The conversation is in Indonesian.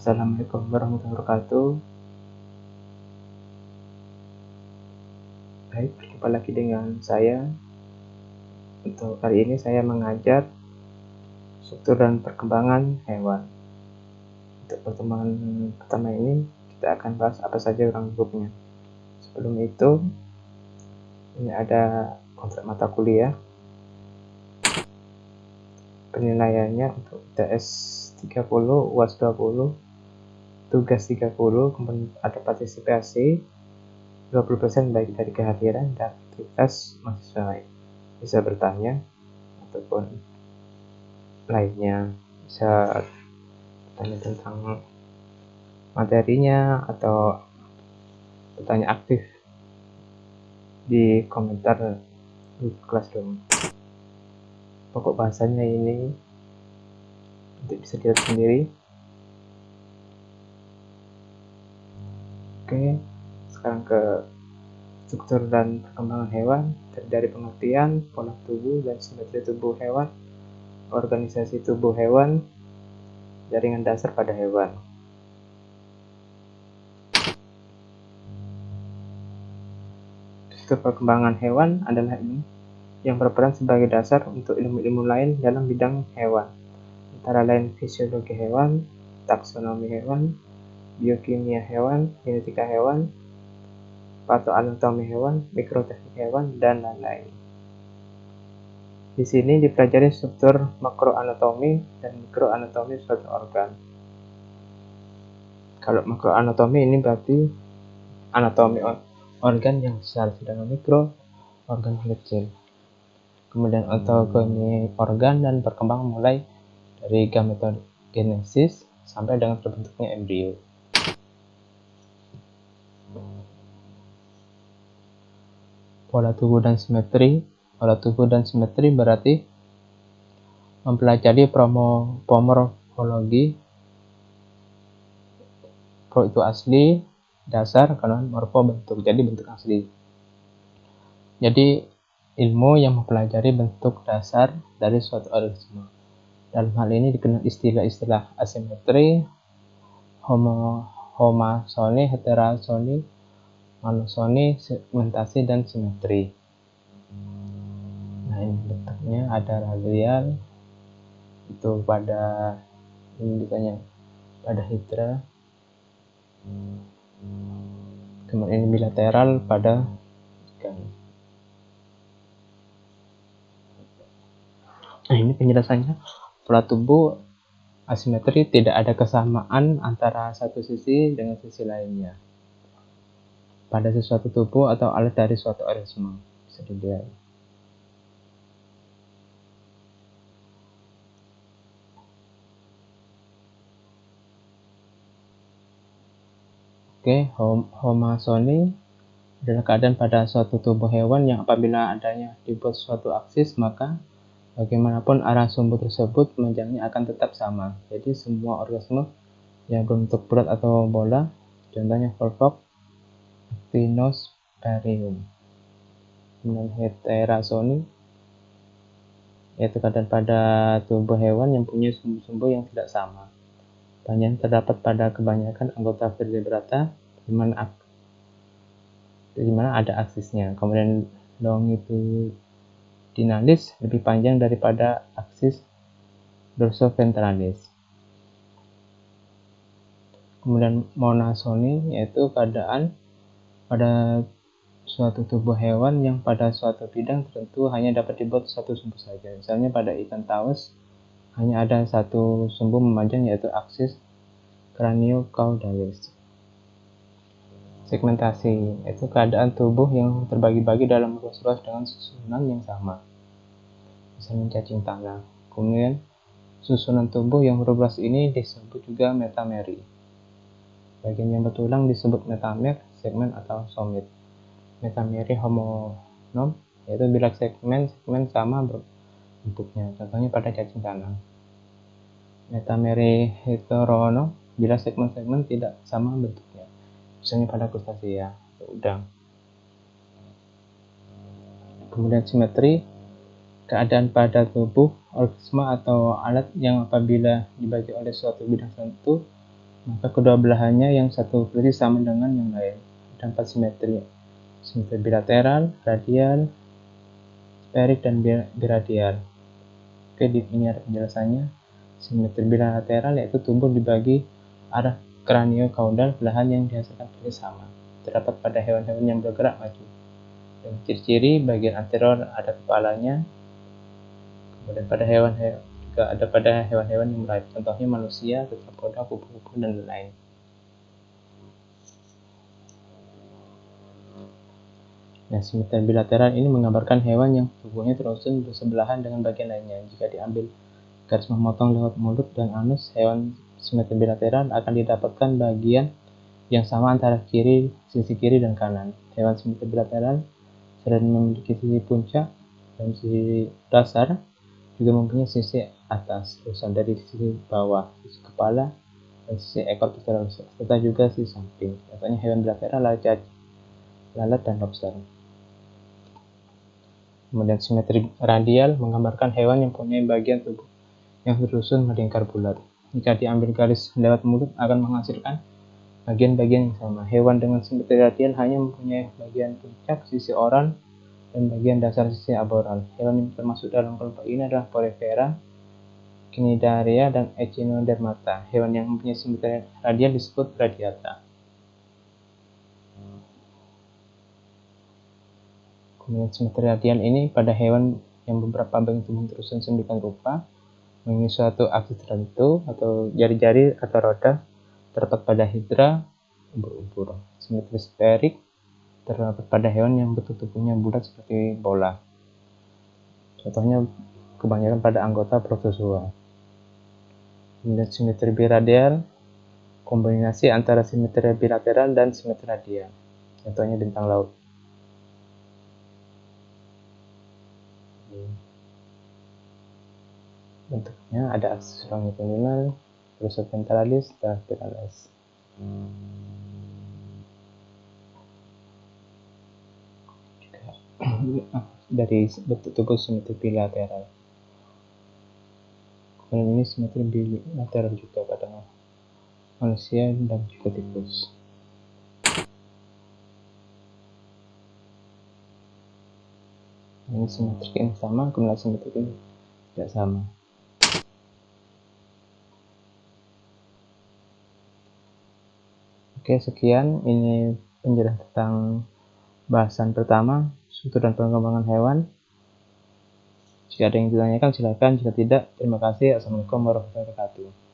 Assalamualaikum warahmatullahi wabarakatuh. Baik, berjumpa lagi dengan saya. Untuk kali ini saya mengajar struktur dan perkembangan hewan. Untuk pertemuan pertama ini kita akan bahas apa saja ranggupnya. Sebelum itu, ini ada kontrak mata kuliah. Penilaiannya untuk TS 30, UAS 20, tugas 30, kemudian ada partisipasi 20% baik dari kehadiran dan aktivitas mahasiswa lain. Bisa bertanya ataupun lainnya, bisa bertanya tentang materinya atau bertanya aktif di komentar di Classroom. Pokok bahasanya ini nanti bisa dilihat sendiri. Oke, sekarang ke struktur dan perkembangan hewan, dari pengertian pola tubuh dan simetri tubuh hewan, organisasi tubuh hewan, jaringan dasar pada hewan. Struktur perkembangan hewan adalah ini yang berperan sebagai dasar untuk ilmu-ilmu lain dalam bidang hewan, antara lain fisiologi hewan, taksonomi hewan, biokimia hewan, genetika hewan, patoanatomi hewan, mikroteknik hewan, dan lain-lain. Di sini dipelajari struktur makroanatomi dan mikroanatomi suatu organ. Kalau makroanatomi ini berarti anatomi organ yang besar, sedangkan mikro organ kecil. Kemudian autogoni organ dan perkembangan mulai dari gametogenesis sampai dengan terbentuknya embrio. Pola tubuh dan simetri. Pola tubuh dan simetri berarti mempelajari morfologi. Pro itu asli, dasar, kanan, morfo bentuk, jadi bentuk asli. Jadi ilmu yang mempelajari bentuk dasar dari suatu organisme. Dalam hal ini dikenal istilah-istilah asimetri, homasoni, heterasoni, monosoni, segmentasi, dan simetri. Nah, ini bentuknya ada radial, itu pada ini ditanya pada hidra, kemudian ini bilateral pada ikan. Nah, ini penjelasannya. Pola tubuh asimetri, tidak ada kesamaan antara satu sisi dengan sisi lainnya pada sesuatu tubuh atau alat dari suatu organisme. Bisa dilihat. Oke, homasoni adalah keadaan pada suatu tubuh hewan yang apabila adanya dibuat suatu aksis, maka bagaimanapun arah sumbu tersebut panjangnya akan tetap sama. Jadi semua organisme yang berbentuk bulat atau bola, contohnya Volvox, Actinosphaerium. Kemudian heterasoni yaitu keadaan pada tubuh hewan yang punya sumbu-sumbu yang tidak sama. Panjang terdapat pada kebanyakan anggota vertebrata di mana ada aksisnya. Kemudian longitudinalis lebih panjang daripada aksis dorsoventralis. Kemudian monasoni yaitu keadaan pada suatu tubuh hewan yang pada suatu bidang tertentu hanya dapat dibuat satu sumbu saja. Misalnya pada ikan taus hanya ada satu sumbu memanjang yaitu aksis craniocaudalis. Segmentasi yaitu keadaan tubuh yang terbagi-bagi dalam ruas-ruas dengan susunan yang sama. Misalnya cacing tanah. Kemudian susunan tubuh yang berulas ini disebut juga metameri. Bagian yang bertulang disebut metamer, segmen atau somit. Metameri homonom yaitu bila segmen sama bentuknya, contohnya pada cacing tanah. Metameri heteronom bila segmen tidak sama bentuknya, misalnya pada crustacea atau udang. Kemudian simetri, keadaan pada tubuh organisme atau alat yang apabila dibagi oleh suatu bidang tertentu maka kedua belahannya yang satu persis sama dengan yang lain. Ada 4 simetri. Simetri bilateral, radial, sferik, dan biradial. Oke, ini ada penjelasannya. Simetri bilateral yaitu tubuh dibagi arah kraniokaudal belahan yang dihasilkan persis sama. Terdapat pada hewan-hewan yang bergerak maju. Dan ciri-ciri bagian anterior ada kepalanya. Kemudian pada hewan-hewan juga ada pada hewan-hewan yang merayap. Contohnya manusia, tetrapoda, kupu-kupu, dan lain-lain. Nah, simetri bilateral ini menggambarkan hewan yang tubuhnya tersusun bersebelahan dengan bagian lainnya. Jika diambil garis memotong lewat mulut dan anus, hewan simetri bilateral akan didapatkan bagian yang sama antara sisi kiri dan kanan. Hewan simetri bilateral selain memiliki sisi puncak dan sisi dasar, juga mempunyai sisi atas, terusan dari sisi bawah, sisi kepala, dan sisi ekor serta juga sisi samping. Contohnya hewan bilateral adalah cacing, lalat, dan lobster. Kemudian simetri radial menggambarkan hewan yang mempunyai bagian tubuh yang tersusun melingkar bulat. Jika diambil garis lewat mulut akan menghasilkan bagian-bagian yang sama. Hewan dengan simetri radial hanya mempunyai bagian puncak, sisi oral, dan bagian dasar sisi aboral. Hewan yang termasuk dalam kelompok ini adalah Porifera, Cnidaria, dan Echinodermata. Hewan yang mempunyai simetri radial disebut radiata. Kemudian simetri radial ini pada hewan yang beberapa bagian tubuh tersusun sedemikian rupa memiliki suatu aksis tertentu atau jari-jari atau roda terdapat pada hidra, ubur-ubur. Simetri sferik terdapat pada hewan yang bentuk tubuhnya bulat seperti bola. Contohnya kebanyakan pada anggota protozoa. Kemudian simetri biradial, kombinasi antara simetri bilateral dan simetri radial. Contohnya bintang laut. Bentuknya ada aksis longitudinal, dorsal ventralis, dan spiralis. Dari bentuk tubuh simetri bilateral. Kemudian ini simetri bilateral juga pada manusia dan juga tikus. Ini simetri yang sama, kemudian simetri yang tidak sama. Oke, sekian ini penjelasan tentang bahasan pertama, struktur dan pengembangan hewan. Jika ada yang ditanyakan silakan, jika tidak, terima kasih. Assalamualaikum warahmatullahi wabarakatuh.